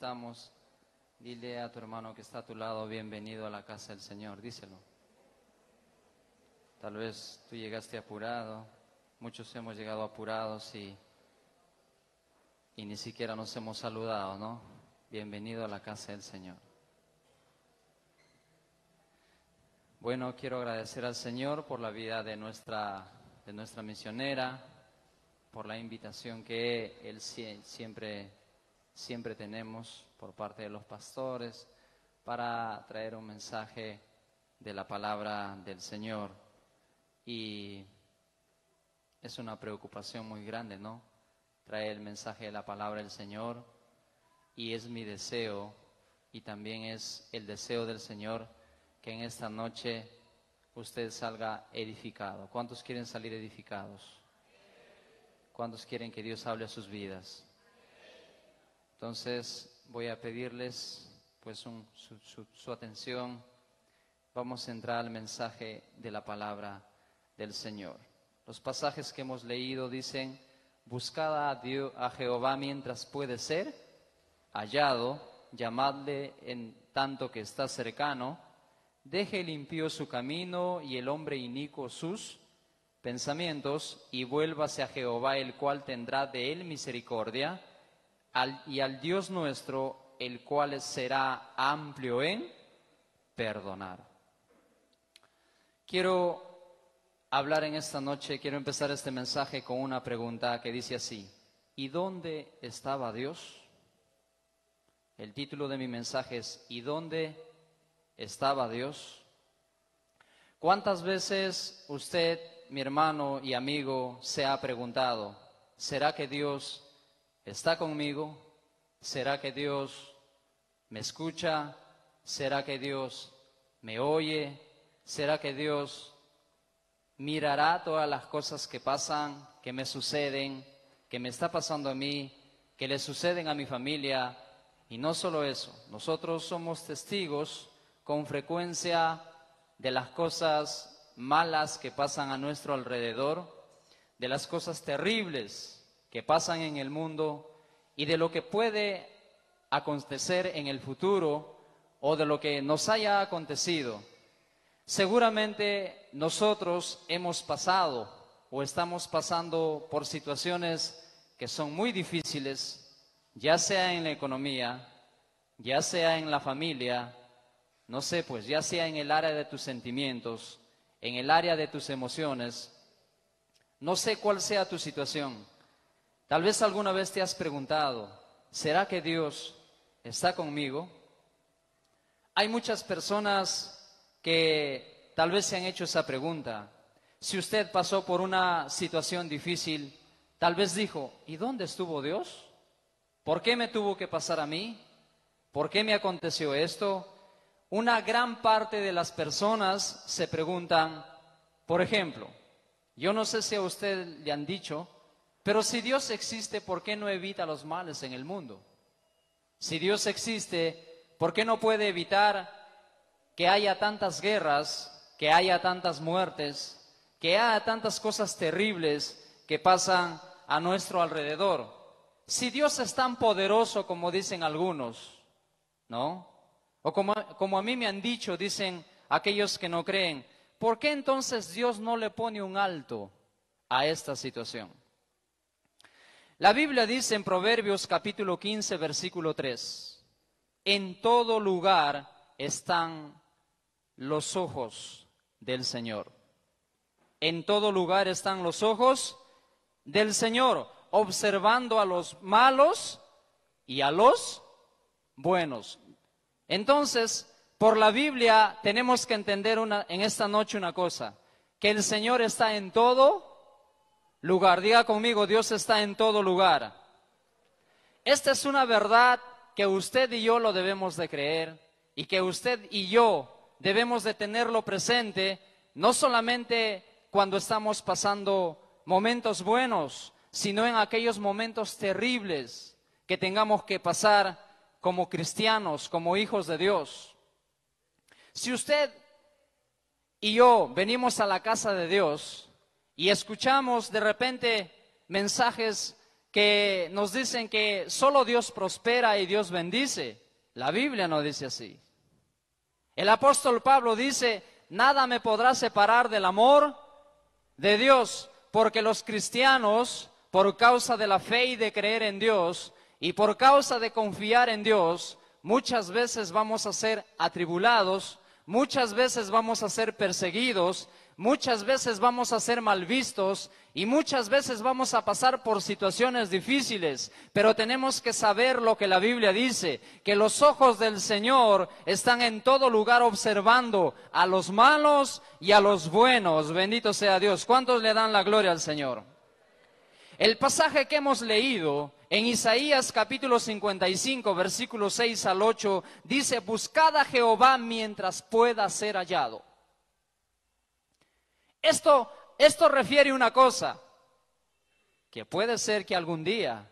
estamos. Dile a tu hermano que está a tu lado, bienvenido a la casa del Señor, díselo. Tal vez tú llegaste apurado, muchos hemos llegado apurados y ni siquiera nos hemos saludado, ¿no? Bienvenido a la casa del Señor. Bueno, quiero agradecer al Señor por la vida de nuestra misionera, por la invitación que Él siempre tenemos por parte de los pastores para traer un mensaje de la palabra del Señor. Y es una preocupación muy grande, ¿no? Traer el mensaje de la palabra del Señor. Y es mi deseo, y también es el deseo del Señor, que en esta noche usted salga edificado. ¿Cuántos quieren salir edificados? ¿Cuántos quieren que Dios hable a sus vidas? Entonces voy a pedirles pues su atención. Vamos a entrar al mensaje de la palabra del Señor. Los pasajes que hemos leído dicen: buscad a Jehová mientras puede ser hallado, llamadle en tanto que está cercano. Deje el impío su camino y el hombre inicuo sus pensamientos, y vuélvase a Jehová, el cual tendrá de él misericordia, y al Dios nuestro, el cual será amplio en perdonar. Quiero hablar en esta noche, quiero empezar este mensaje con una pregunta que dice así: ¿y dónde estaba Dios? El título de mi mensaje es: ¿y dónde estaba Dios? ¿Cuántas veces usted, mi hermano y amigo, se ha preguntado: ¿será que Dios está conmigo? ¿Será que Dios me escucha? ¿Será que Dios me oye? ¿Será que Dios mirará todas las cosas que pasan, que me suceden, que me está pasando a mí, que le suceden a mi familia? Y no solo eso, nosotros somos testigos con frecuencia de las cosas malas que pasan a nuestro alrededor, de las cosas terribles que pasan en el mundo y de lo que puede acontecer en el futuro o de lo que nos haya acontecido. Seguramente nosotros hemos pasado o estamos pasando por situaciones que son muy difíciles, ya sea en la economía, ya sea en la familia, no sé, pues ya sea en el área de tus sentimientos, en el área de tus emociones. No sé cuál sea tu situación. Tal vez alguna vez te has preguntado: ¿será que Dios está conmigo? Hay muchas personas que tal vez se han hecho esa pregunta. Si usted pasó por una situación difícil, tal vez dijo: ¿y dónde estuvo Dios? ¿Por qué me tuvo que pasar a mí? ¿Por qué me aconteció esto? Una gran parte de las personas se preguntan, por ejemplo, yo no sé si a usted le han dicho, pero si Dios existe, ¿por qué no evita los males en el mundo? Si Dios existe, ¿por qué no puede evitar que haya tantas guerras, que haya tantas muertes, que haya tantas cosas terribles que pasan a nuestro alrededor? Si Dios es tan poderoso como dicen algunos, ¿no? O como a mí me han dicho, dicen aquellos que no creen, ¿por qué entonces Dios no le pone un alto a esta situación? La Biblia dice en Proverbios capítulo 15, versículo 3, en todo lugar están los ojos del Señor. En todo lugar están los ojos del Señor, observando a los malos y a los buenos. Entonces, por la Biblia tenemos que entender en esta noche una cosa: que el Señor está en todo lugar. Diga conmigo: Dios está en todo lugar. Esta es una verdad que usted y yo lo debemos de creer, y que usted y yo debemos de tenerlo presente, no solamente cuando estamos pasando momentos buenos, sino en aquellos momentos terribles que tengamos que pasar como cristianos, como hijos de Dios. Si usted y yo venimos a la casa de Dios y escuchamos de repente mensajes que nos dicen que solo Dios prospera y Dios bendice. La Biblia no dice así. El apóstol Pablo dice, nada me podrá separar del amor de Dios, porque los cristianos, por causa de la fe y de creer en Dios, y por causa de confiar en Dios, muchas veces vamos a ser atribulados, muchas veces vamos a ser perseguidos, muchas veces vamos a ser mal vistos y muchas veces vamos a pasar por situaciones difíciles, pero tenemos que saber lo que la Biblia dice, que los ojos del Señor están en todo lugar observando a los malos y a los buenos. Bendito sea Dios. ¿Cuántos le dan la gloria al Señor? El pasaje que hemos leído en Isaías capítulo 55, versículos 6 al 8, dice, buscad a Jehová mientras pueda ser hallado. Esto refiere una cosa, que puede ser que algún día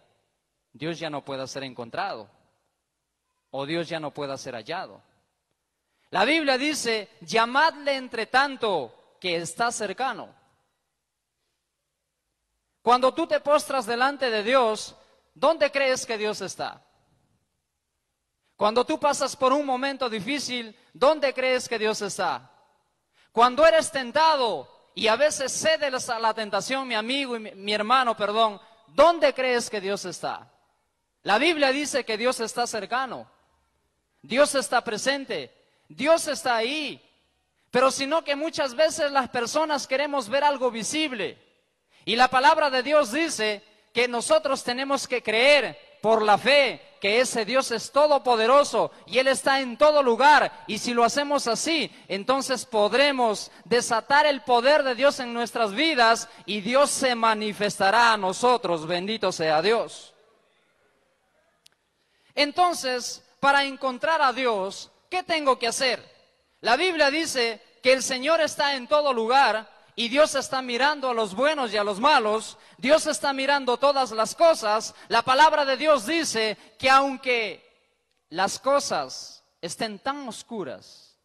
Dios ya no pueda ser encontrado, o Dios ya no pueda ser hallado. La Biblia dice, llamadle entre tanto que está cercano. Cuando tú te postras delante de Dios, ¿dónde crees que Dios está? Cuando tú pasas por un momento difícil, ¿dónde crees que Dios está? Cuando eres tentado y a veces cedes a la tentación, mi amigo y mi hermano, perdón, ¿dónde crees que Dios está? La Biblia dice que Dios está cercano, Dios está presente, Dios está ahí, pero sino que muchas veces las personas queremos ver algo visible. Y la palabra de Dios dice que nosotros tenemos que creer por la fe que ese Dios es todopoderoso y Él está en todo lugar. Y si lo hacemos así, entonces podremos desatar el poder de Dios en nuestras vidas y Dios se manifestará a nosotros. Bendito sea Dios. Entonces, para encontrar a Dios, ¿qué tengo que hacer? La Biblia dice que el Señor está en todo lugar. Y Dios está mirando a los buenos y a los malos, Dios está mirando todas las cosas. La palabra de Dios dice que aunque las cosas estén tan oscuras,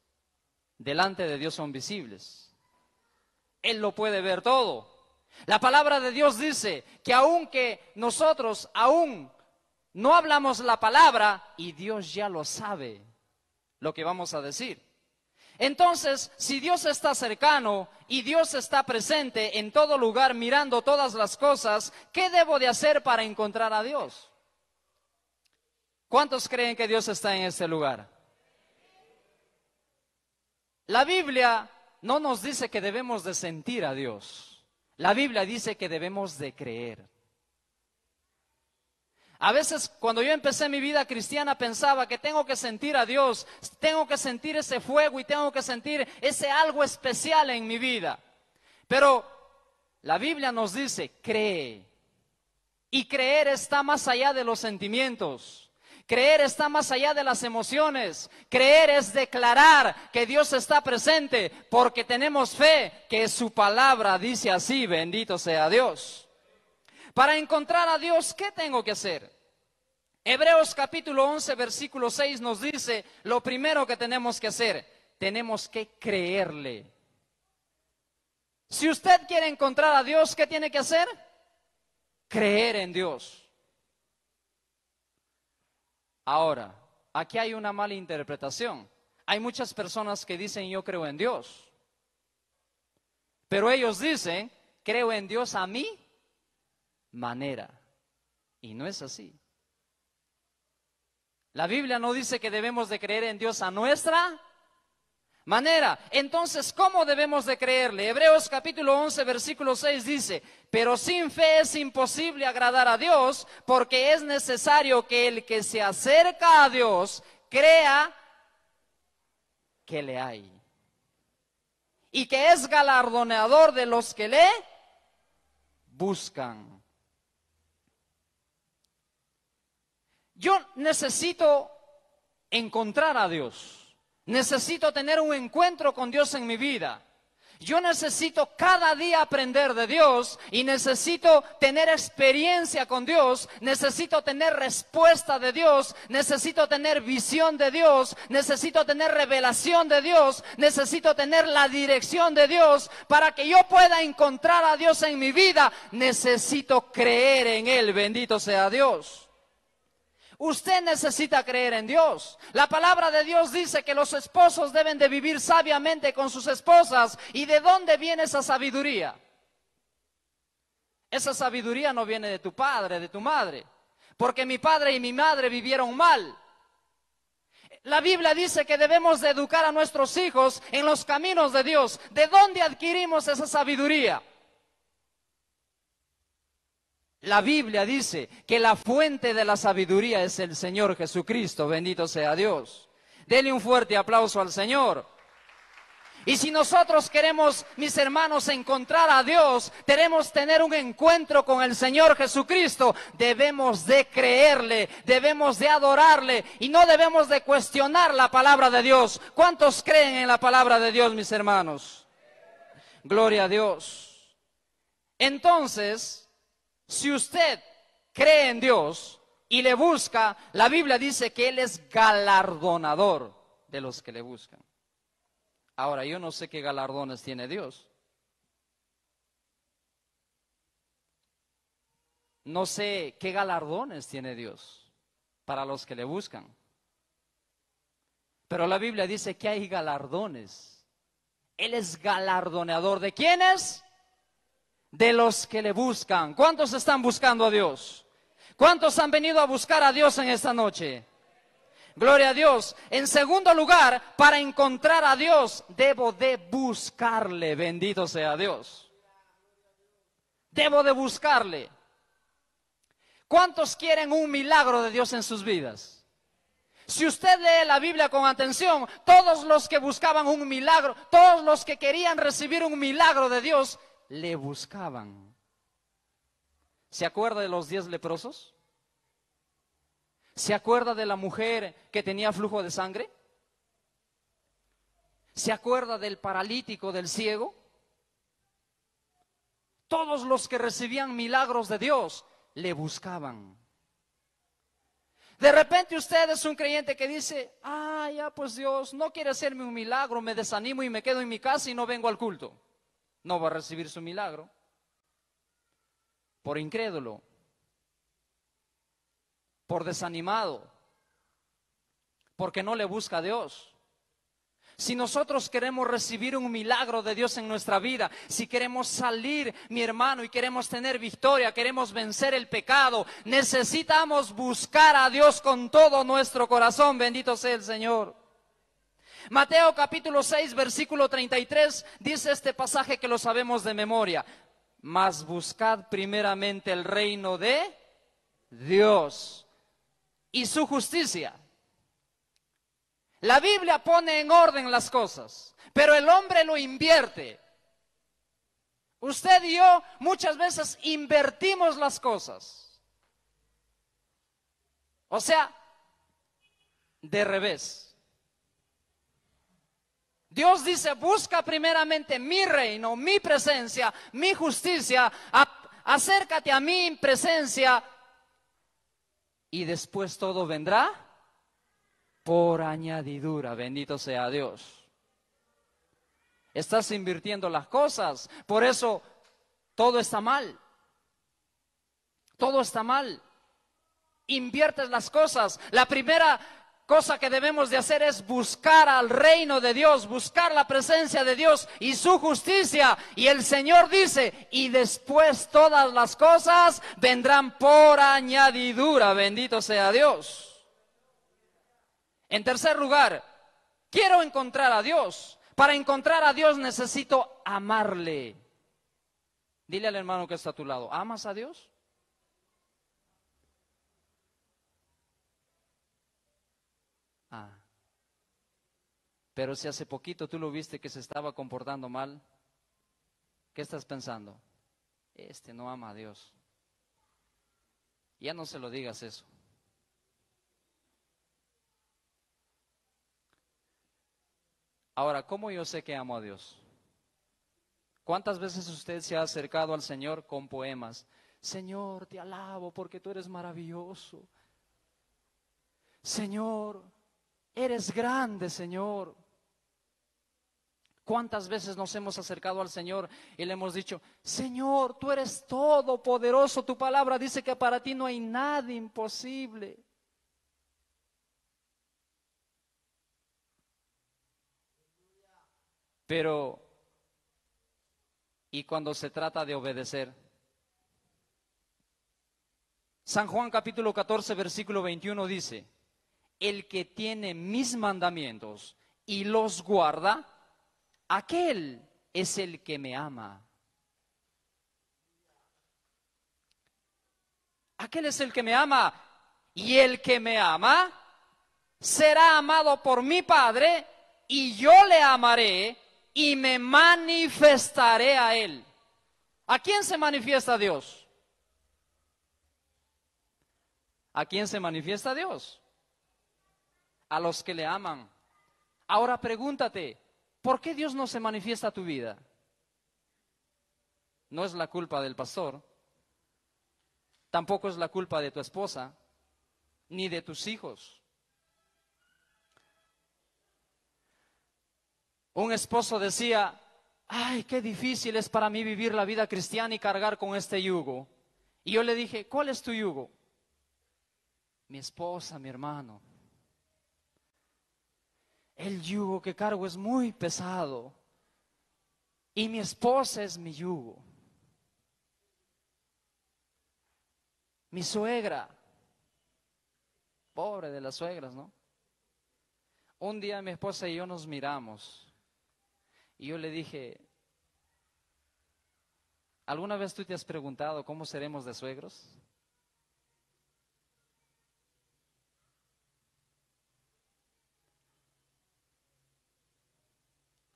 delante de Dios son visibles. Él lo puede ver todo. La palabra de Dios dice que aunque nosotros aún no hablamos la palabra, y Dios ya lo sabe lo que vamos a decir. Entonces, si Dios está cercano y Dios está presente en todo lugar mirando todas las cosas, ¿qué debo de hacer para encontrar a Dios? ¿Cuántos creen que Dios está en este lugar? La Biblia no nos dice que debemos de sentir a Dios. La Biblia dice que debemos de creer. A veces cuando yo empecé mi vida cristiana pensaba que tengo que sentir a Dios, tengo que sentir ese fuego y tengo que sentir ese algo especial en mi vida. Pero la Biblia nos dice, cree. Y creer está más allá de los sentimientos. Creer está más allá de las emociones. Creer es declarar que Dios está presente porque tenemos fe que su palabra dice así, bendito sea Dios. Para encontrar a Dios, ¿qué tengo que hacer? Hebreos capítulo 11, versículo 6 nos dice, lo primero que tenemos que hacer, tenemos que creerle. Si usted quiere encontrar a Dios, ¿qué tiene que hacer? Creer en Dios. Ahora, aquí hay una mala interpretación. Hay muchas personas que dicen, yo creo en Dios. Pero ellos dicen, creo en Dios a mí manera. Y no es así. La Biblia no dice que debemos de creer en Dios a nuestra manera. Entonces, ¿cómo debemos de creerle? Hebreos capítulo 11, versículo 6 dice, pero sin fe es imposible agradar a Dios, porque es necesario que el que se acerca a Dios crea que le hay. Y que es galardonador de los que le buscan. Yo necesito encontrar a Dios. Necesito tener un encuentro con Dios en mi vida. Yo necesito cada día aprender de Dios y necesito tener experiencia con Dios, necesito tener respuesta de Dios, necesito tener visión de Dios, necesito tener revelación de Dios, necesito tener la dirección de Dios para que yo pueda encontrar a Dios en mi vida. Necesito creer en Él, bendito sea Dios. Usted necesita creer en Dios. La palabra de Dios dice que los esposos deben de vivir sabiamente con sus esposas. ¿Y de dónde viene esa sabiduría? Esa sabiduría no viene de tu padre, de tu madre, porque mi padre y mi madre vivieron mal. La Biblia dice que debemos de educar a nuestros hijos en los caminos de Dios. ¿De dónde adquirimos esa sabiduría? La Biblia dice que la fuente de la sabiduría es el Señor Jesucristo, bendito sea Dios. Denle un fuerte aplauso al Señor. Y si nosotros queremos, mis hermanos, encontrar a Dios, queremos tener un encuentro con el Señor Jesucristo, debemos de creerle, debemos de adorarle y no debemos de cuestionar la palabra de Dios. ¿Cuántos creen en la palabra de Dios, mis hermanos? Gloria a Dios. Entonces, si usted cree en Dios y le busca, la Biblia dice que Él es galardonador de los que le buscan. Ahora, yo no sé qué galardones tiene Dios. No sé qué galardones tiene Dios para los que le buscan. Pero la Biblia dice que hay galardones. Él es galardonador. ¿De quiénes? De los que le buscan. ¿Cuántos están buscando a Dios? ¿Cuántos han venido a buscar a Dios en esta noche? Gloria a Dios. En segundo lugar, para encontrar a Dios, debo de buscarle. Bendito sea Dios. Debo de buscarle. ¿Cuántos quieren un milagro de Dios en sus vidas? Si usted lee la Biblia con atención, todos los que buscaban un milagro, todos los que querían recibir un milagro de Dios, le buscaban. ¿Se acuerda de los 10 leprosos? ¿Se acuerda de la mujer que tenía flujo de sangre? ¿Se acuerda del paralítico, del ciego? Todos los que recibían milagros de Dios le buscaban. De repente usted es un creyente que dice: ya pues Dios no quiere hacerme un milagro, me desanimo y me quedo en mi casa y no vengo al culto. No va a recibir su milagro. Por incrédulo, por desanimado, porque no le busca a Dios. Si nosotros queremos recibir un milagro de Dios en nuestra vida, si queremos salir, mi hermano, y queremos tener victoria, queremos vencer el pecado, necesitamos buscar a Dios con todo nuestro corazón. Bendito sea el Señor. Mateo capítulo 6, versículo 33, dice este pasaje que lo sabemos de memoria: mas buscad primeramente el reino de Dios y su justicia. La Biblia pone en orden las cosas, pero el hombre lo invierte. Usted y yo muchas veces invertimos las cosas. O sea, de revés. Dios dice: busca primeramente mi reino, mi presencia, mi justicia, acércate a mi presencia y después todo vendrá por añadidura. Bendito sea Dios. Estás invirtiendo las cosas, por eso todo está mal. Todo está mal. Inviertes las cosas. La primera cosa que debemos de hacer es buscar al reino de Dios, buscar la presencia de Dios y su justicia. Y el Señor dice: y después todas las cosas vendrán por añadidura. Bendito sea Dios. En tercer lugar, quiero encontrar a Dios. Para encontrar a Dios necesito amarle. Dile al hermano que está a tu lado: ¿amas a Dios? Pero si hace poquito tú lo viste que se estaba comportando mal, ¿qué estás pensando? Este no ama a Dios. Ya no se lo digas eso. Ahora, ¿cómo yo sé que amo a Dios? ¿Cuántas veces usted se ha acercado al Señor con poemas? Señor, te alabo porque tú eres maravilloso. Señor, eres grande, Señor. ¿Cuántas veces nos hemos acercado al Señor y le hemos dicho, Señor, tú eres todopoderoso, tu palabra dice que para ti no hay nada imposible? Pero, ¿y cuando se trata de obedecer? San Juan capítulo 14, versículo 21 dice, el que tiene mis mandamientos y los guarda, aquel es el que me ama. Aquel es el que me ama. Y el que me ama será amado por mi Padre, y yo le amaré y me manifestaré a él. ¿A quién se manifiesta Dios? ¿A quién se manifiesta Dios? A los que le aman. Ahora pregúntate, ¿por qué Dios no se manifiesta a tu vida? No es la culpa del pastor, tampoco es la culpa de tu esposa, ni de tus hijos. Un esposo decía, ay, qué difícil es para mí vivir la vida cristiana y cargar con este yugo. Y yo le dije, ¿cuál es tu yugo? Mi esposa, mi hermano. El yugo que cargo es muy pesado y mi esposa es mi yugo. Mi suegra, pobre de las suegras, ¿no? Un día mi esposa y yo nos miramos y yo le dije, ¿alguna vez tú te has preguntado cómo seremos de suegros?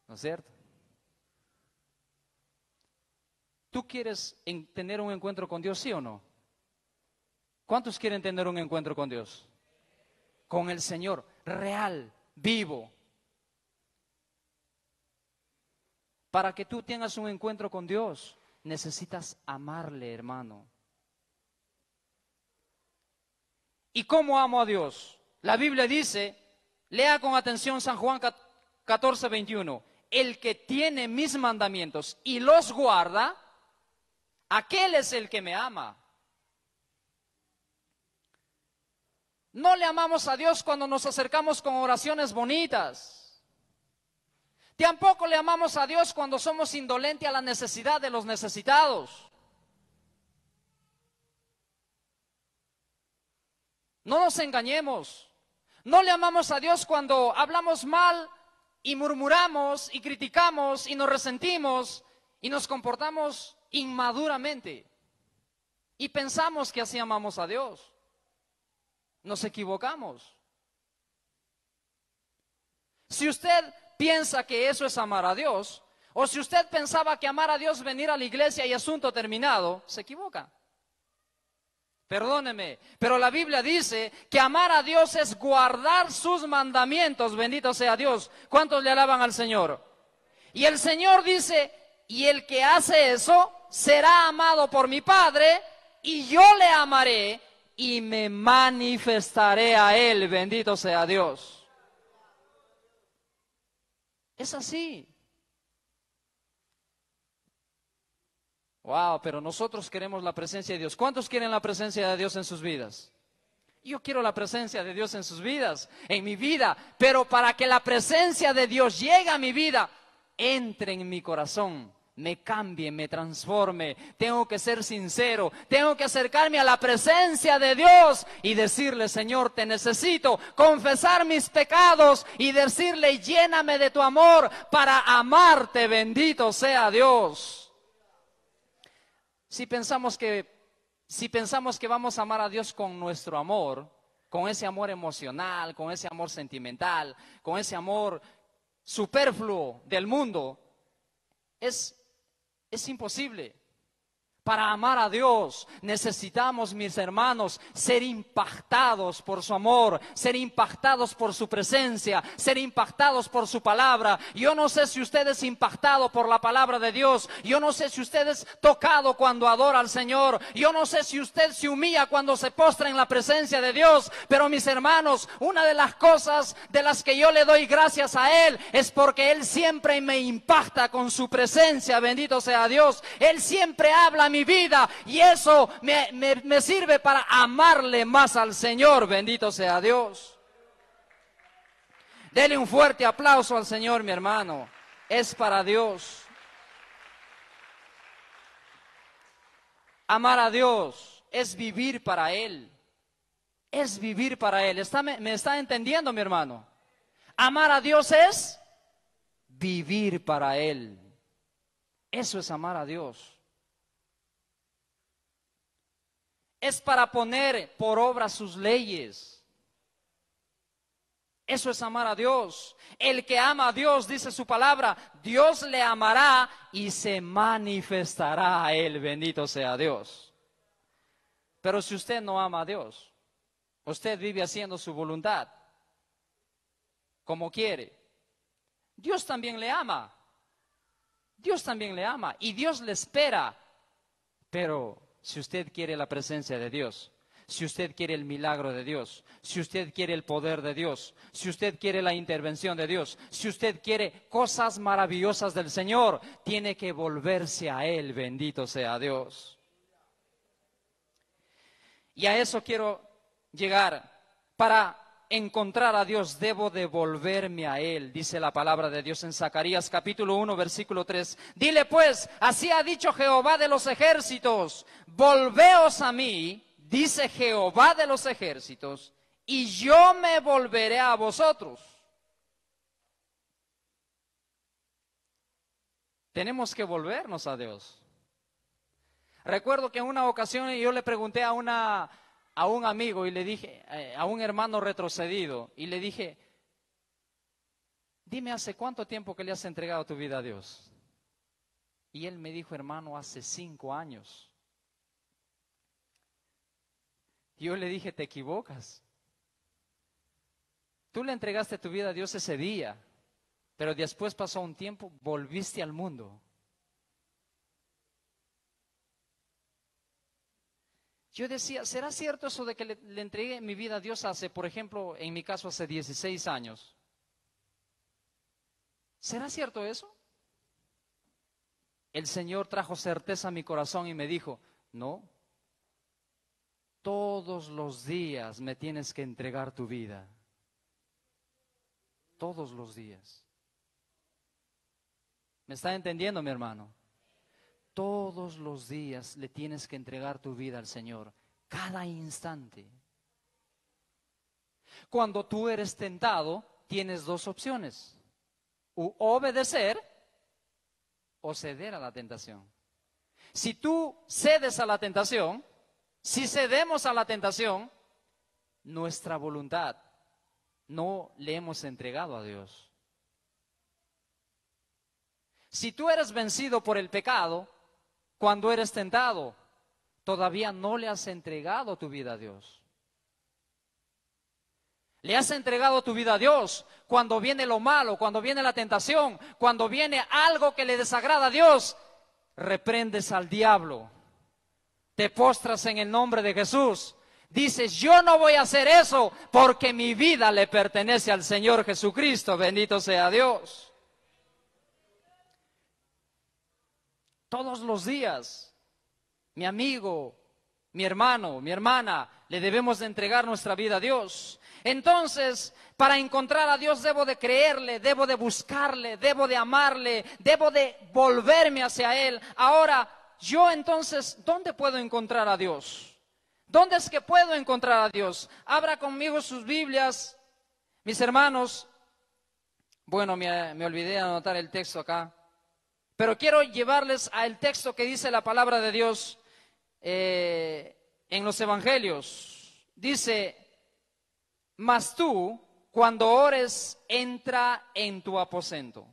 ¿No es cierto? ¿Tú quieres tener un encuentro con Dios, sí o no? ¿Cuántos quieren tener un encuentro con Dios? Con el Señor, real, vivo. Para que tú tengas un encuentro con Dios, necesitas amarle, hermano. ¿Y cómo amo a Dios? La Biblia dice, lea con atención San Juan 14, 21. El que tiene mis mandamientos y los guarda, aquel es el que me ama. No le amamos a Dios cuando nos acercamos con oraciones bonitas. Tampoco le amamos a Dios cuando somos indolentes a la necesidad de los necesitados. No nos engañemos. No le amamos a Dios cuando hablamos mal y murmuramos y criticamos y nos resentimos y nos comportamos inmaduramente. Y pensamos que así amamos a Dios. Nos equivocamos. Si usted piensa que eso es amar a Dios, o si usted pensaba que amar a Dios es venir a la iglesia y asunto terminado, se equivoca. Perdóneme, pero la Biblia dice que amar a Dios es guardar sus mandamientos, bendito sea Dios. ¿Cuántos le alaban al Señor? Y el Señor dice, y el que hace eso será amado por mi Padre, y yo le amaré y me manifestaré a él, bendito sea Dios. Es así. Wow, pero nosotros queremos la presencia de Dios. ¿Cuántos quieren la presencia de Dios en sus vidas? Yo quiero la presencia de Dios en sus vidas, en mi vida, pero para que la presencia de Dios llegue a mi vida, entre en mi corazón, me cambie, me transforme. Tengo que ser sincero, tengo que acercarme a la presencia de Dios y decirle, Señor, te necesito, confesar mis pecados y decirle, lléname de tu amor para amarte, bendito sea Dios. Si pensamos que vamos a amar a Dios con nuestro amor, con ese amor emocional, con ese amor sentimental, con ese amor superfluo del mundo, es imposible. Para amar a Dios necesitamos, mis hermanos, ser impactados por su amor, ser impactados por su presencia, ser impactados por su palabra. Yo no sé si usted es impactado por la palabra de Dios. Yo no sé si usted es tocado cuando adora al Señor. Yo no sé si usted se humilla cuando se postra en la presencia de Dios. Pero mis hermanos, una de las cosas de las que yo le doy gracias a Él es porque Él siempre me impacta con su presencia. Bendito sea Dios. Él siempre habla mi vida y eso me sirve para amarle más al Señor. Bendito sea Dios. Dele un fuerte aplauso al Señor, mi hermano. Es para Dios. Amar a Dios es vivir para Él. Es vivir para Él. ¿Me está entendiendo, mi hermano? Amar a Dios es vivir para Él. Eso es amar a Dios. Es para poner por obra sus leyes. Eso es amar a Dios. El que ama a Dios, dice su palabra, Dios le amará y se manifestará a Él. Bendito sea Dios. Pero si usted no ama a Dios, usted vive haciendo su voluntad, como quiere, Dios también le ama. Dios también le ama y Dios le espera. Pero si usted quiere la presencia de Dios, si usted quiere el milagro de Dios, si usted quiere el poder de Dios, si usted quiere la intervención de Dios, si usted quiere cosas maravillosas del Señor, tiene que volverse a Él. Bendito sea Dios. Y a eso quiero llegar. Para encontrar a Dios debo de volverme a Él, dice la palabra de Dios en Zacarías capítulo 1 versículo 3. Dile pues, así ha dicho Jehová de los ejércitos, volveos a mí, dice Jehová de los ejércitos, y yo me volveré a vosotros. Tenemos que volvernos a Dios. Recuerdo que en una ocasión yo le pregunté a un amigo y le dije, a un hermano retrocedido, y le dije, dime, ¿hace cuánto tiempo que le has entregado tu vida a Dios? Y él me dijo, hermano, hace 5 años. Yo le dije, te equivocas. Tú le entregaste tu vida a Dios ese día, pero después pasó un tiempo, volviste al mundo. Yo decía, ¿será cierto eso de que le entregué mi vida a Dios hace, por ejemplo, en mi caso hace 16 años? ¿Será cierto eso? El Señor trajo certeza a mi corazón y me dijo, no, todos los días me tienes que entregar tu vida. Todos los días. ¿Me está entendiendo, mi hermano? Todos los días le tienes que entregar tu vida al Señor, cada instante. Cuando tú eres tentado, tienes 2 opciones: obedecer o ceder a la tentación. Si tú cedes a la tentación, si cedemos a la tentación, nuestra voluntad no le hemos entregado a Dios. Si tú eres vencido por el pecado, cuando eres tentado, todavía no le has entregado tu vida a Dios. Le has entregado tu vida a Dios cuando viene lo malo, cuando viene la tentación, cuando viene algo que le desagrada a Dios. Reprendes al diablo, te postras en el nombre de Jesús. Dices, yo no voy a hacer eso porque mi vida le pertenece al Señor Jesucristo. Bendito sea Dios. Todos los días, mi amigo, mi hermano, mi hermana, le debemos de entregar nuestra vida a Dios. Entonces, para encontrar a Dios debo de creerle, debo de buscarle, debo de amarle, debo de volverme hacia Él. Ahora, yo entonces, ¿dónde puedo encontrar a Dios? ¿Dónde es que puedo encontrar a Dios? Abra conmigo sus Biblias, mis hermanos. Bueno, me olvidé de anotar el texto acá. Pero quiero llevarles al texto que dice la palabra de Dios en los evangelios. Dice, mas tú, cuando ores, entra en tu aposento,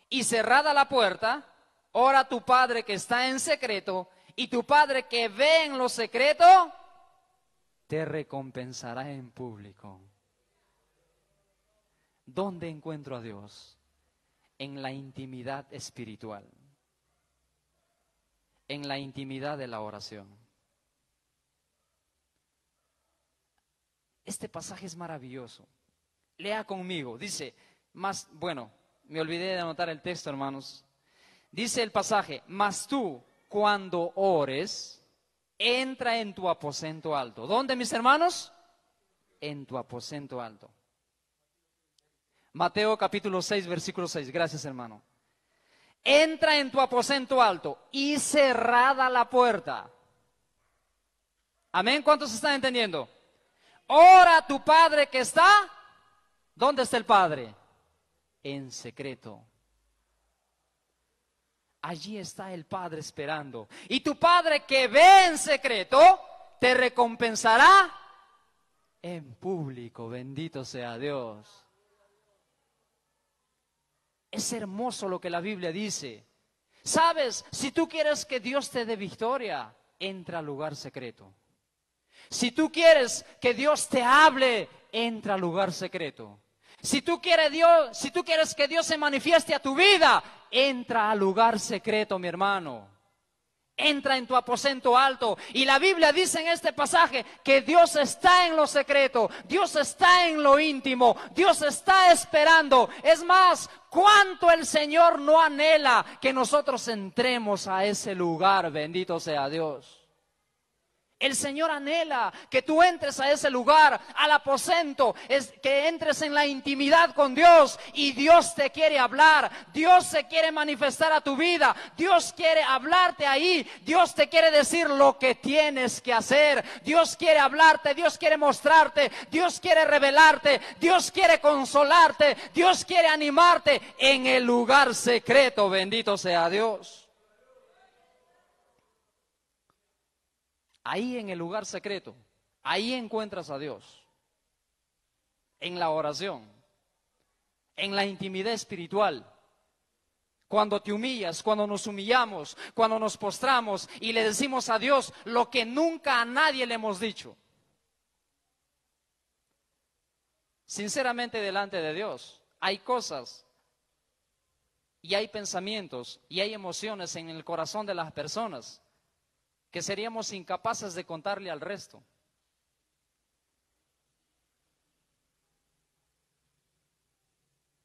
y cerrada la puerta, ora a tu Padre que está en secreto, Y tu Padre que ve en lo secreto, te recompensará en público. ¿Dónde encuentro a Dios? En la intimidad espiritual. En la intimidad de la oración. Este pasaje es maravilloso. Lea conmigo. Dice, me olvidé de anotar el texto, hermanos. Dice el pasaje, mas tú, cuando ores, entra en tu aposento alto. ¿Dónde, mis hermanos? En tu aposento alto. Mateo capítulo 6, versículo 6. Gracias, hermano. Entra en tu aposento alto y cerrada la puerta. Amén. ¿Cuántos están entendiendo? Ora a tu Padre que está. ¿Dónde está el Padre? En secreto. Allí está el Padre esperando. Y tu Padre que ve en secreto, te recompensará en público. Bendito sea Dios. Es hermoso lo que la Biblia dice. ¿Sabes? Si tú quieres que Dios te dé victoria, entra al lugar secreto. Si tú quieres que Dios te hable, entra al lugar secreto. Si tú quieres que Dios se manifieste a tu vida, entra al lugar secreto, mi hermano. Entra en tu aposento alto. Y la Biblia dice en este pasaje que Dios está en lo secreto, Dios está en lo íntimo, Dios está esperando. Es más, cuánto el Señor no anhela que nosotros entremos a ese lugar, bendito sea Dios. El Señor anhela que tú entres a ese lugar, al aposento, que entres en la intimidad con Dios, y Dios te quiere hablar, Dios se quiere manifestar a tu vida, Dios quiere hablarte ahí, Dios te quiere decir lo que tienes que hacer, Dios quiere hablarte, Dios quiere mostrarte, Dios quiere revelarte, Dios quiere consolarte, Dios quiere animarte en el lugar secreto, bendito sea Dios. Ahí en el lugar secreto, ahí encuentras a Dios. En la oración, en la intimidad espiritual. Cuando te humillas, cuando nos humillamos, cuando nos postramos y le decimos a Dios lo que nunca a nadie le hemos dicho. Sinceramente, delante de Dios, hay cosas y hay pensamientos y hay emociones en el corazón de las personas que seríamos incapaces de contarle al resto.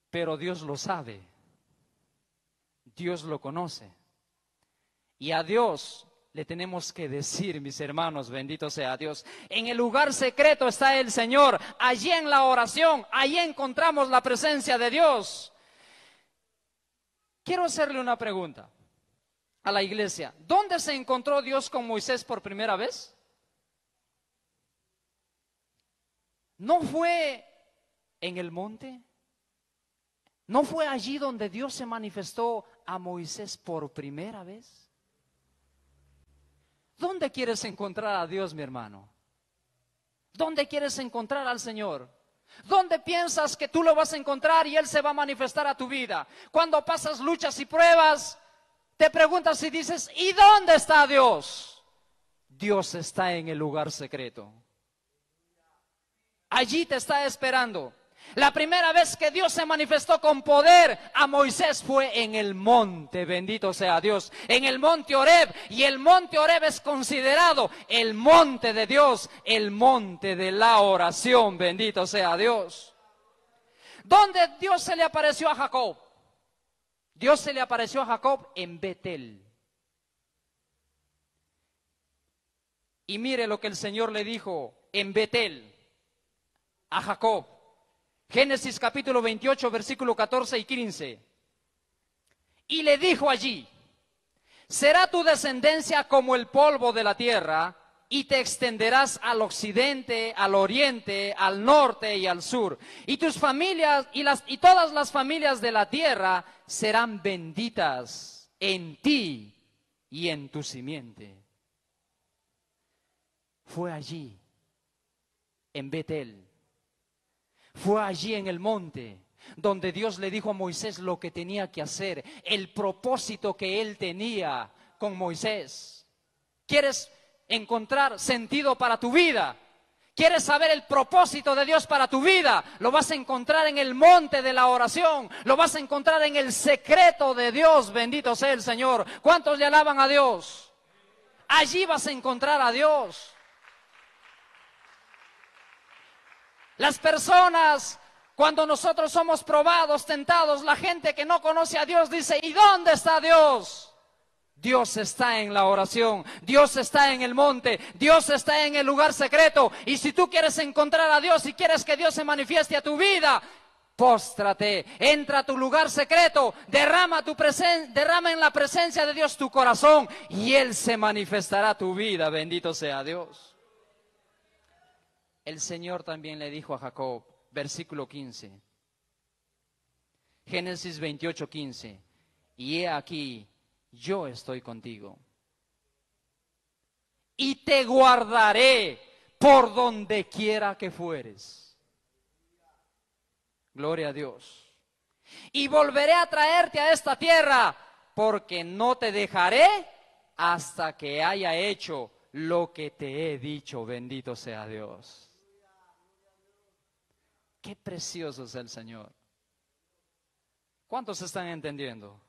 Pero Dios lo sabe, Dios lo conoce. Y a Dios le tenemos que decir, mis hermanos, bendito sea Dios. En el lugar secreto está el Señor, allí en la oración, allí encontramos la presencia de Dios. Quiero hacerle una pregunta a la iglesia. ¿Dónde se encontró Dios con Moisés por primera vez? ¿No fue en el monte? ¿No fue allí donde Dios se manifestó a Moisés por primera vez? ¿Dónde quieres encontrar a Dios, mi hermano? ¿Dónde quieres encontrar al Señor? ¿Dónde piensas que tú lo vas a encontrar y Él se va a manifestar a tu vida? Cuando pasas luchas y pruebas, te preguntas y dices, ¿y dónde está Dios? Dios está en el lugar secreto. Allí te está esperando. La primera vez que Dios se manifestó con poder a Moisés fue en el monte, bendito sea Dios, en el monte Horeb. Y el monte Horeb es considerado el monte de Dios, el monte de la oración, bendito sea Dios. ¿Dónde Dios se le apareció a Jacob? Dios se le apareció a Jacob en Betel. Y mire lo que el Señor le dijo en Betel a Jacob. Génesis capítulo 28, versículo 14 y 15. Y le dijo allí, será tu descendencia como el polvo de la tierra, y te extenderás al occidente, al oriente, al norte y al sur. Y tus familias y todas las familias de la tierra serán benditas en ti y en tu simiente. Fue allí, en Betel. Fue allí en el monte donde Dios le dijo a Moisés lo que tenía que hacer, el propósito que él tenía con Moisés. ¿Quieres encontrar sentido para tu vida? ¿Quieres saber el propósito de Dios para tu vida? Lo vas a encontrar en el monte de la oración. Lo vas a encontrar en el secreto de Dios. Bendito sea el Señor. ¿Cuántos le alaban a Dios? Allí vas a encontrar a Dios. Las personas, cuando nosotros somos probados, tentados, la gente que no conoce a Dios dice, ¿y dónde está Dios? Dios está en la oración, Dios está en el monte, Dios está en el lugar secreto. Y si tú quieres encontrar a Dios y quieres que Dios se manifieste a tu vida, póstrate, entra a tu lugar secreto, derrama en la presencia de Dios tu corazón y Él se manifestará a tu vida. Bendito sea Dios. El Señor también le dijo a Jacob, versículo 15, Génesis 28, 15, y he aquí, yo estoy contigo y te guardaré por donde quiera que fueres. Gloria a Dios. Y volveré a traerte a esta tierra, porque no te dejaré hasta que haya hecho lo que te he dicho. Bendito sea Dios. Qué precioso es el Señor. ¿Cuántos están entendiendo?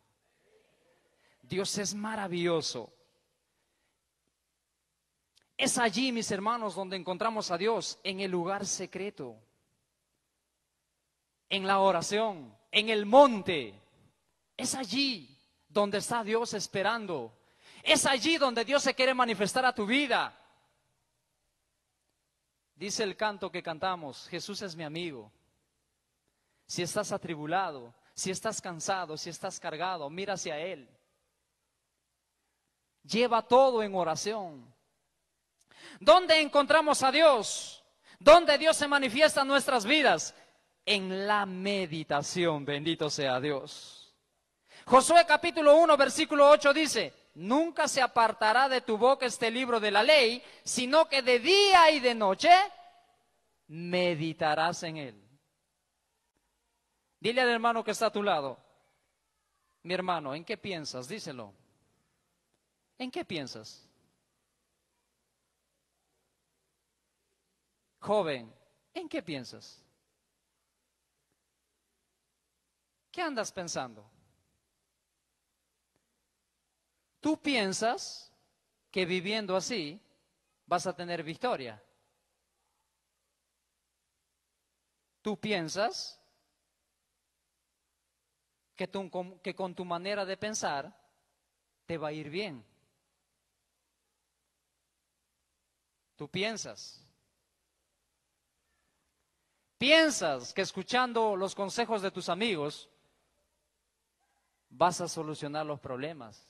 Dios es maravilloso. Es allí, mis hermanos, donde encontramos a Dios, en el lugar secreto, en la oración, en el monte. Es allí donde está Dios esperando. Es allí donde Dios se quiere manifestar a tu vida. Dice el canto que cantamos, Jesús es mi amigo. Si estás atribulado, si estás cansado, si estás cargado, mira hacia Él. Lleva todo en oración. ¿Dónde encontramos a Dios? ¿Dónde Dios se manifiesta en nuestras vidas? En la meditación, bendito sea Dios. Josué capítulo 1, versículo 8 dice, nunca se apartará de tu boca este libro de la ley, sino que de día y de noche meditarás en él. Dile al hermano que está a tu lado, mi hermano, ¿en qué piensas? Díselo. ¿En qué piensas? Joven, ¿en qué piensas? ¿Qué andas pensando? Tú piensas que viviendo así vas a tener victoria. Tú piensas que con tu manera de pensar te va a ir bien. Tú piensas que escuchando los consejos de tus amigos vas a solucionar los problemas.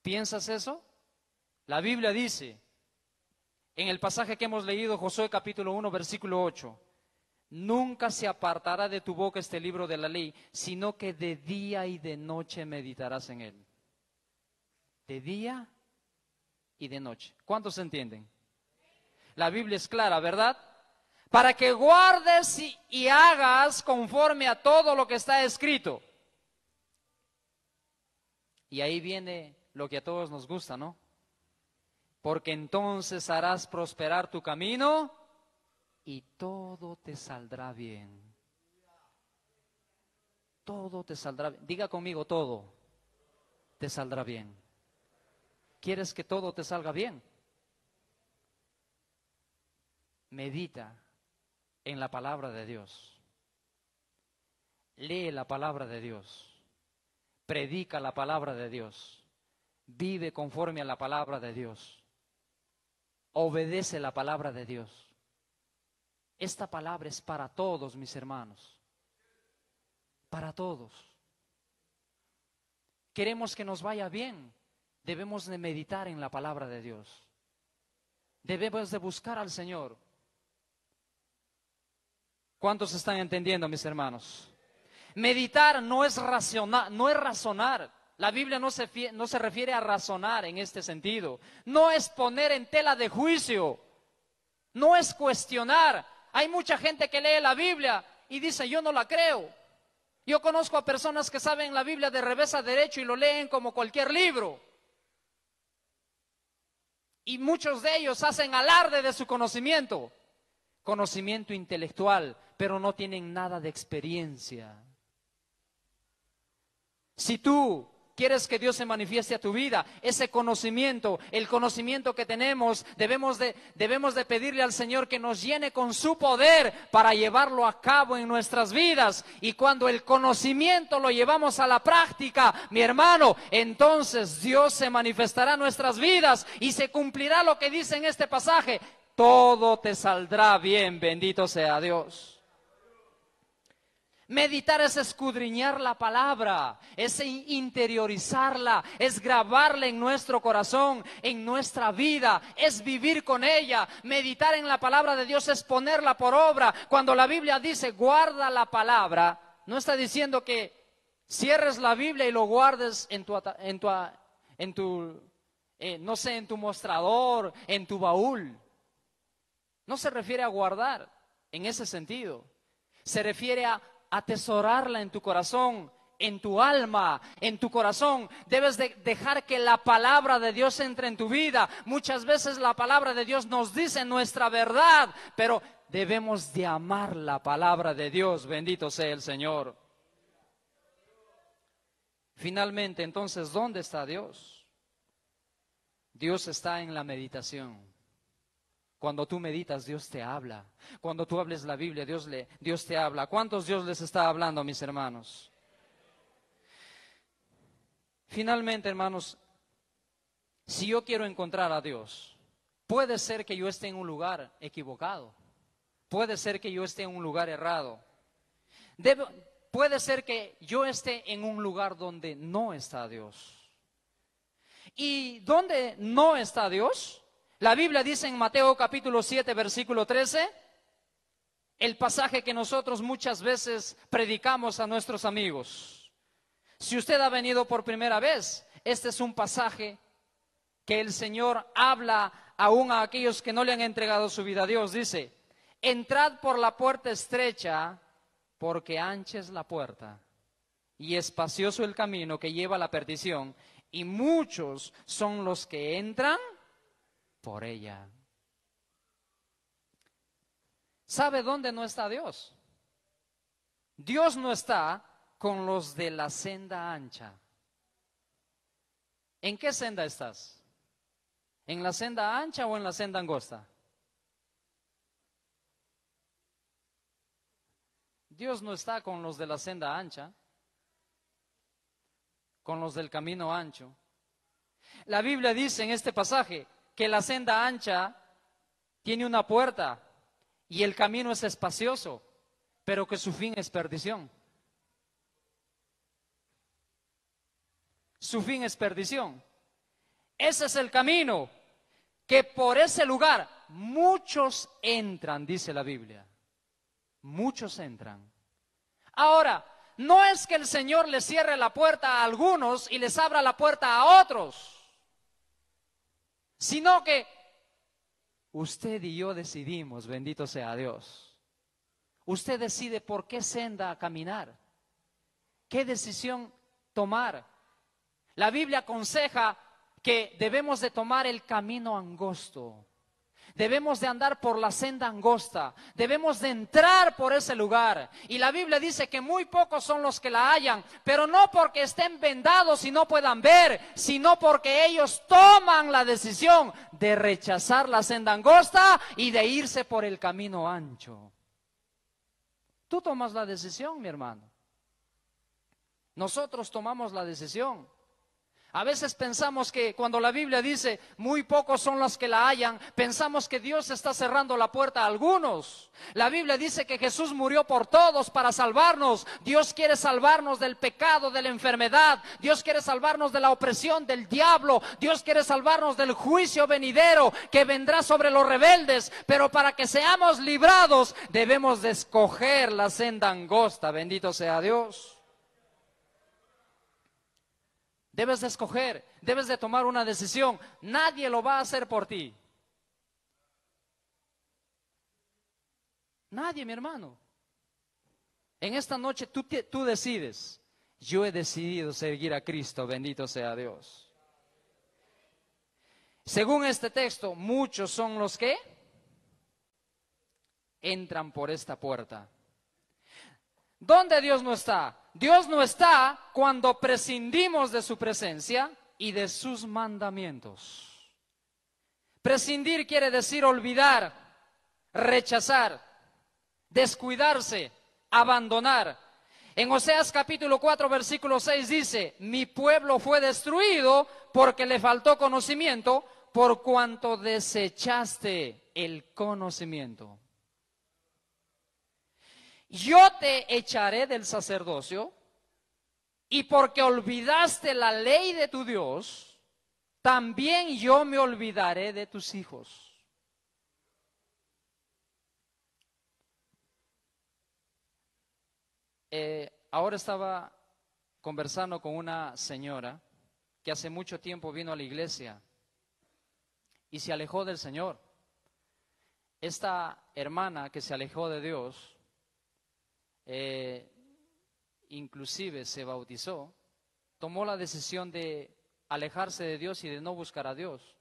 ¿Piensas eso? La Biblia dice, en el pasaje que hemos leído, Josué capítulo 1, versículo 8, nunca se apartará de tu boca este libro de la ley, sino que de día y de noche meditarás en él. De día y de noche. ¿Cuántos entienden? La Biblia es clara, ¿verdad? Para que guardes y hagas conforme a todo lo que está escrito. Y ahí viene lo que a todos nos gusta, ¿no? Porque entonces harás prosperar tu camino y todo te saldrá bien. Todo te saldrá bien. Diga conmigo, todo te saldrá bien. ¿Quieres que todo te salga bien? Medita en la palabra de Dios. Lee la palabra de Dios. Predica la palabra de Dios. Vive conforme a la palabra de Dios. Obedece la palabra de Dios. Esta palabra es para todos, mis hermanos. Para todos. Queremos que nos vaya bien. Debemos de meditar en la palabra de Dios. Debemos de buscar al Señor. ¿Cuántos están entendiendo, mis hermanos? Meditar no es razonar. La Biblia no se refiere a razonar en este sentido. No es poner en tela de juicio. No es cuestionar. Hay mucha gente que lee la Biblia y dice, yo no la creo. Yo conozco a personas que saben la Biblia de revés a derecho y lo leen como cualquier libro. Y muchos de ellos hacen alarde de su conocimiento, conocimiento intelectual, pero no tienen nada de experiencia. Si tú quieres que Dios se manifieste a tu vida, ese conocimiento, el conocimiento que tenemos, debemos de pedirle al Señor que nos llene con su poder para llevarlo a cabo en nuestras vidas. Y cuando el conocimiento lo llevamos a la práctica, mi hermano, entonces Dios se manifestará en nuestras vidas y se cumplirá lo que dice en este pasaje: todo te saldrá bien, bendito sea Dios. Meditar es escudriñar la palabra, es interiorizarla, es grabarla en nuestro corazón, en nuestra vida, es vivir con ella. Meditar en la palabra de Dios es ponerla por obra. Cuando la Biblia dice guarda la palabra, no está diciendo que cierres la Biblia y lo guardes en tu mostrador, en tu baúl. No se refiere a guardar en ese sentido. Se refiere a atesorarla en tu corazón, en tu alma, en tu corazón. Debes de dejar que la palabra de Dios entre en tu vida. Muchas veces la palabra de Dios nos dice nuestra verdad, pero debemos de amar la palabra de Dios. Bendito sea el Señor. Finalmente, entonces, ¿dónde está Dios? Dios está en la meditación. Cuando tú meditas, Dios te habla. Cuando tú hables la Biblia, Dios te habla. ¿Cuántos Dios les está hablando, mis hermanos? Finalmente, hermanos, si yo quiero encontrar a Dios, puede ser que yo esté en un lugar equivocado. Puede ser que yo esté en un lugar errado. Puede ser que yo esté en un lugar donde no está Dios. ¿Y dónde no está Dios? La Biblia dice en Mateo capítulo 7, versículo 13, el pasaje que nosotros muchas veces predicamos a nuestros amigos. Si usted ha venido por primera vez, este es un pasaje que el Señor habla aún a aquellos que no le han entregado su vida a Dios. Dice: entrad por la puerta estrecha, porque ancha es la puerta y espacioso el camino que lleva a la perdición, y muchos son los que entran por ella. ¿Sabe dónde no está Dios? Dios no está con los de la senda ancha. ¿En qué senda estás? ¿En la senda ancha o en la senda angosta? Dios no está con los de la senda ancha, con los del camino ancho. La Biblia dice en este pasaje que la senda ancha tiene una puerta y el camino es espacioso, pero que su fin es perdición. Su fin es perdición. Ese es el camino que por ese lugar muchos entran, dice la Biblia. Muchos entran. Ahora, no es que el Señor les cierre la puerta a algunos y les abra la puerta a otros, sino que usted y yo decidimos, bendito sea Dios. Usted decide por qué senda caminar, qué decisión tomar. La Biblia aconseja que debemos de tomar el camino angosto. Debemos de andar por la senda angosta, debemos de entrar por ese lugar. Y la Biblia dice que muy pocos son los que la hallan, pero no porque estén vendados y no puedan ver, sino porque ellos toman la decisión de rechazar la senda angosta y de irse por el camino ancho. Tú tomas la decisión, mi hermano. Nosotros tomamos la decisión. A veces pensamos que cuando la Biblia dice muy pocos son los que la hallan, pensamos que Dios está cerrando la puerta a algunos. La Biblia dice que Jesús murió por todos para salvarnos. Dios quiere salvarnos del pecado, de la enfermedad. Dios quiere salvarnos de la opresión del diablo. Dios quiere salvarnos del juicio venidero que vendrá sobre los rebeldes. Pero para que seamos librados, debemos de escoger la senda angosta. Bendito sea Dios. Debes de escoger, debes de tomar una decisión. Nadie lo va a hacer por ti. Nadie, mi hermano. En esta noche tú decides. Yo he decidido seguir a Cristo, bendito sea Dios. Según este texto, muchos son los que entran por esta puerta. ¿Dónde Dios no está? Dios no está cuando prescindimos de su presencia y de sus mandamientos. Prescindir quiere decir olvidar, rechazar, descuidarse, abandonar. En Oseas capítulo 4 versículo 6 dice: mi pueblo fue destruido porque le faltó conocimiento, por cuanto desechaste el conocimiento. Yo te echaré del sacerdocio, y porque olvidaste la ley de tu Dios, también yo me olvidaré de tus hijos. Ahora estaba conversando con una señora que hace mucho tiempo vino a la iglesia y se alejó del Señor. Esta hermana que se alejó de Dios, inclusive se bautizó, tomó la decisión de alejarse de Dios y de no buscar a Dios,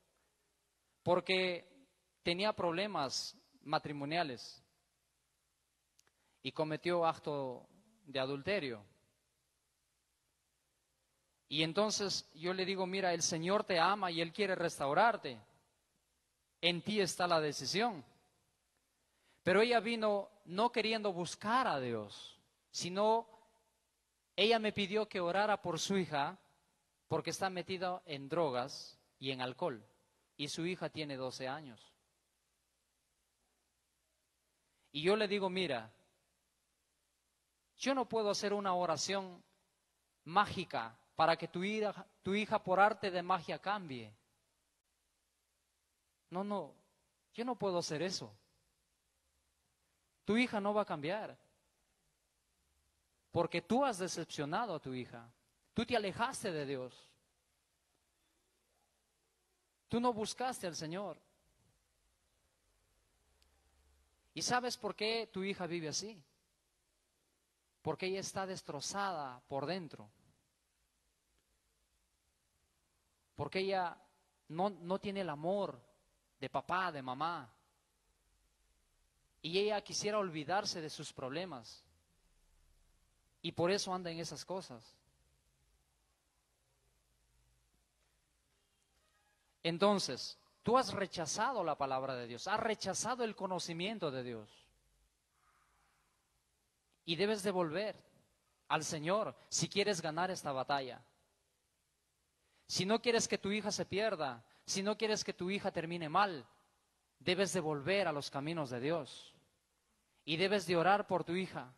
porque tenía problemas matrimoniales y cometió acto de adulterio. Y entonces yo le digo: mira, el Señor te ama y Él quiere restaurarte. En ti está la decisión. Pero ella vino no queriendo buscar a Dios, sino ella me pidió que orara por su hija porque está metida en drogas y en alcohol. Y su hija tiene 12 años. Y yo le digo: mira, yo no puedo hacer una oración mágica para que tu hija por arte de magia cambie. No, yo no puedo hacer eso. Tu hija no va a cambiar, porque tú has decepcionado a tu hija. Tú te alejaste de Dios. Tú no buscaste al Señor. ¿Y sabes por qué tu hija vive así? Porque ella está destrozada por dentro. Porque ella no tiene el amor de papá, de mamá. Y ella quisiera olvidarse de sus problemas. Y por eso anda en esas cosas. Entonces, tú has rechazado la palabra de Dios, has rechazado el conocimiento de Dios. Y debes de volver al Señor si quieres ganar esta batalla. Si no quieres que tu hija se pierda, si no quieres que tu hija termine mal, debes de volver a los caminos de Dios. Y debes de orar por tu hija.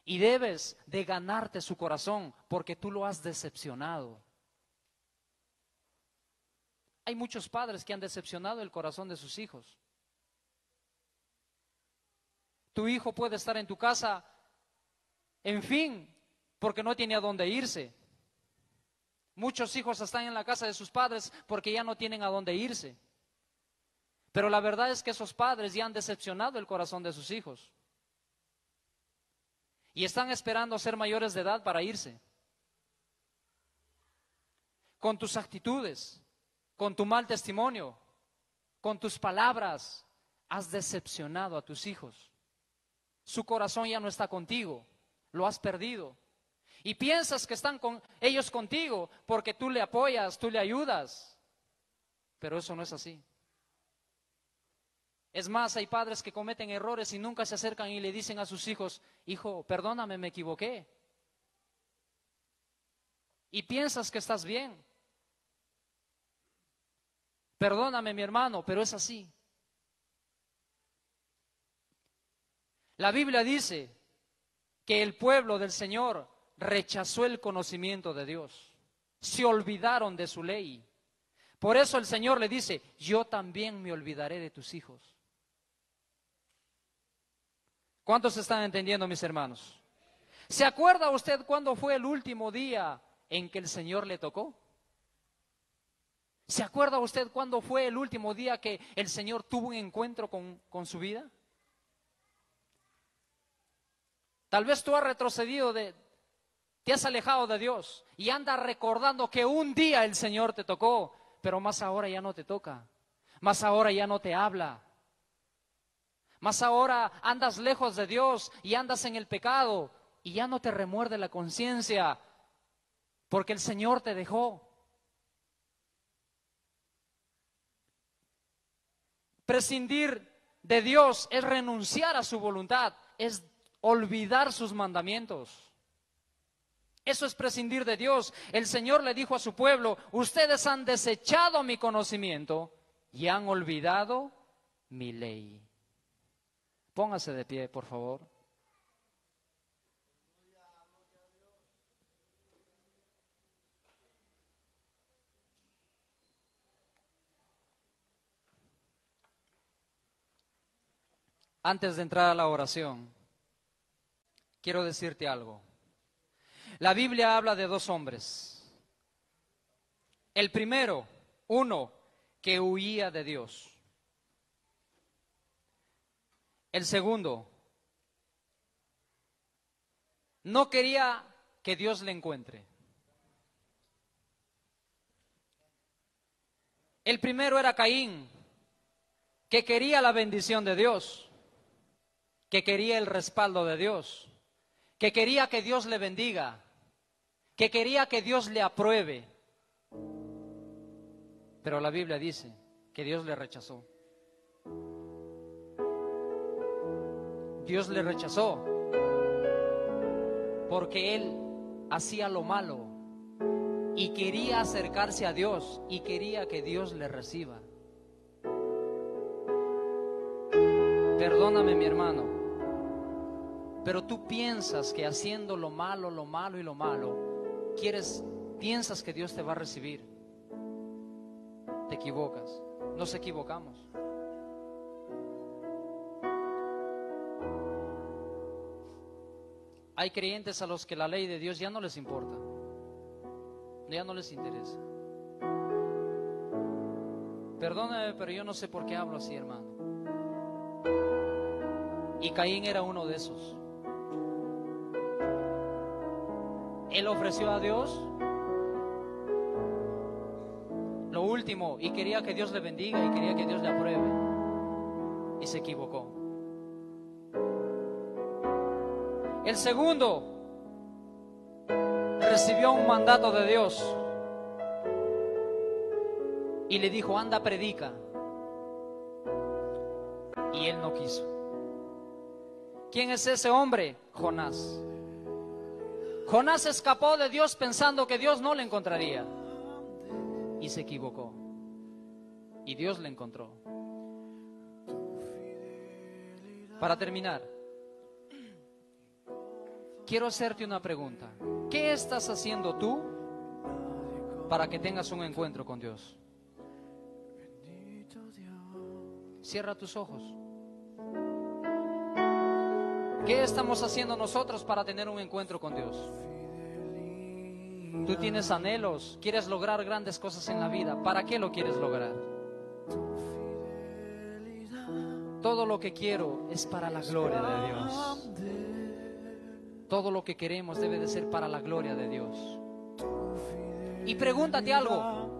Y debes de ganarte su corazón porque tú lo has decepcionado. Hay muchos padres que han decepcionado el corazón de sus hijos. Tu hijo puede estar en tu casa, en fin, porque no tiene a dónde irse. Muchos hijos están en la casa de sus padres porque ya no tienen a dónde irse. Pero la verdad es que esos padres ya han decepcionado el corazón de sus hijos. Y están esperando ser mayores de edad para irse. Con tus actitudes, con tu mal testimonio, con tus palabras, has decepcionado a tus hijos. Su corazón ya no está contigo, lo has perdido. Y piensas que están ellos contigo porque tú le apoyas, tú le ayudas. Pero eso no es así. Es más, hay padres que cometen errores y nunca se acercan y le dicen a sus hijos: hijo, perdóname, me equivoqué. Y piensas que estás bien. Perdóname, mi hermano, pero es así. La Biblia dice que el pueblo del Señor rechazó el conocimiento de Dios. Se olvidaron de su ley. Por eso el Señor le dice: yo también me olvidaré de tus hijos. ¿Cuántos están entendiendo, mis hermanos? ¿Se acuerda usted cuándo fue el último día en que el Señor le tocó? ¿Se acuerda usted cuándo fue el último día que el Señor tuvo un encuentro con su vida? Tal vez tú has retrocedido, te has alejado de Dios y andas recordando que un día el Señor te tocó, pero más ahora ya no te toca, más ahora ya no te habla, más ahora andas lejos de Dios y andas en el pecado y ya no te remuerde la conciencia porque el Señor te dejó. Prescindir de Dios es renunciar a su voluntad, es olvidar sus mandamientos. Eso es prescindir de Dios. El Señor le dijo a su pueblo: ustedes han desechado mi conocimiento y han olvidado mi ley. Póngase de pie, por favor. Antes de entrar a la oración, quiero decirte algo. La Biblia habla de dos hombres. El primero, uno que huía de Dios. El segundo, no quería que Dios le encuentre. El primero era Caín, que quería la bendición de Dios, que quería el respaldo de Dios, que quería que Dios le bendiga, que quería que Dios le apruebe. Pero la Biblia dice que Dios le rechazó. Dios le rechazó porque él hacía lo malo y quería acercarse a Dios y quería que Dios le reciba. Perdóname, mi hermano, pero tú piensas que haciendo lo malo y lo malo, piensas que Dios te va a recibir. Te equivocas, nos equivocamos. Hay creyentes a los que la ley de Dios ya no les importa, ya no les interesa. Perdóname, pero yo no sé por qué hablo así, hermano. Y Caín era uno de esos. Él ofreció a Dios lo último y quería que Dios le bendiga y quería que Dios le apruebe, y se equivocó. El segundo recibió un mandato de Dios y le dijo: anda, predica. Y él no quiso. ¿Quién es ese hombre? Jonás. Jonás escapó de Dios pensando que Dios no le encontraría y se equivocó, y Dios le encontró. Para terminar, quiero hacerte una pregunta. ¿Qué estás haciendo tú para que tengas un encuentro con Dios? Cierra tus ojos. ¿Qué estamos haciendo nosotros para tener un encuentro con Dios? Tú tienes anhelos, quieres lograr grandes cosas en la vida. ¿Para qué lo quieres lograr? Todo lo que quiero es para la gloria de Dios. Todo lo que queremos debe de ser para la gloria de Dios. Y pregúntate algo.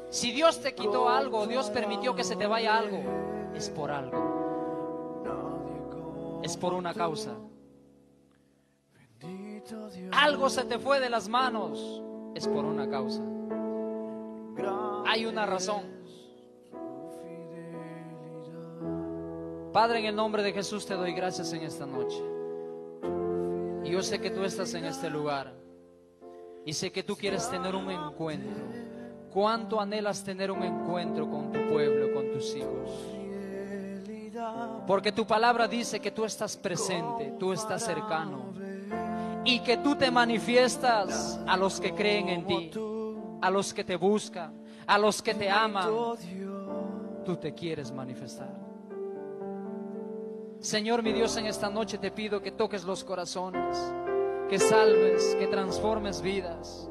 Si Dios te quitó algo, Dios permitió que se te vaya algo, es por algo. Es por una causa. Algo se te fue de las manos, es por una causa. Hay una razón. Padre, en el nombre de Jesús te doy gracias en esta noche. Y yo sé que tú estás en este lugar y sé que tú quieres tener un encuentro. ¿Cuánto anhelas tener un encuentro con tu pueblo, con tus hijos? Porque tu palabra dice que tú estás presente, tú estás cercano y que tú te manifiestas a los que creen en ti, a los que te buscan, a los que te aman. Tú te quieres manifestar. Señor, mi Dios, en esta noche te pido que toques los corazones, que salves, que transformes vidas.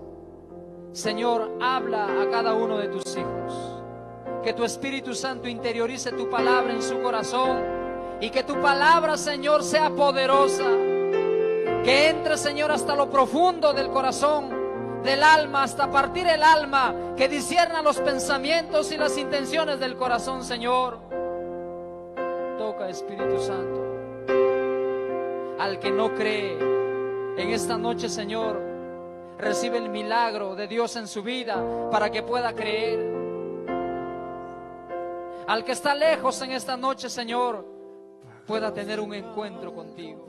Señor, habla a cada uno de tus hijos. Que tu Espíritu Santo interiorice tu palabra en su corazón y que tu palabra, Señor, sea poderosa Que entre, Señor, hasta lo profundo del corazón, del alma, hasta partir el alma, que discierna los pensamientos y las intenciones del corazón, Señor. Toca, Espíritu Santo. Al que no cree, en esta noche, Señor, recibe el milagro de Dios en su vida para que pueda creer. Al que está lejos en esta noche, Señor, pueda tener un encuentro contigo.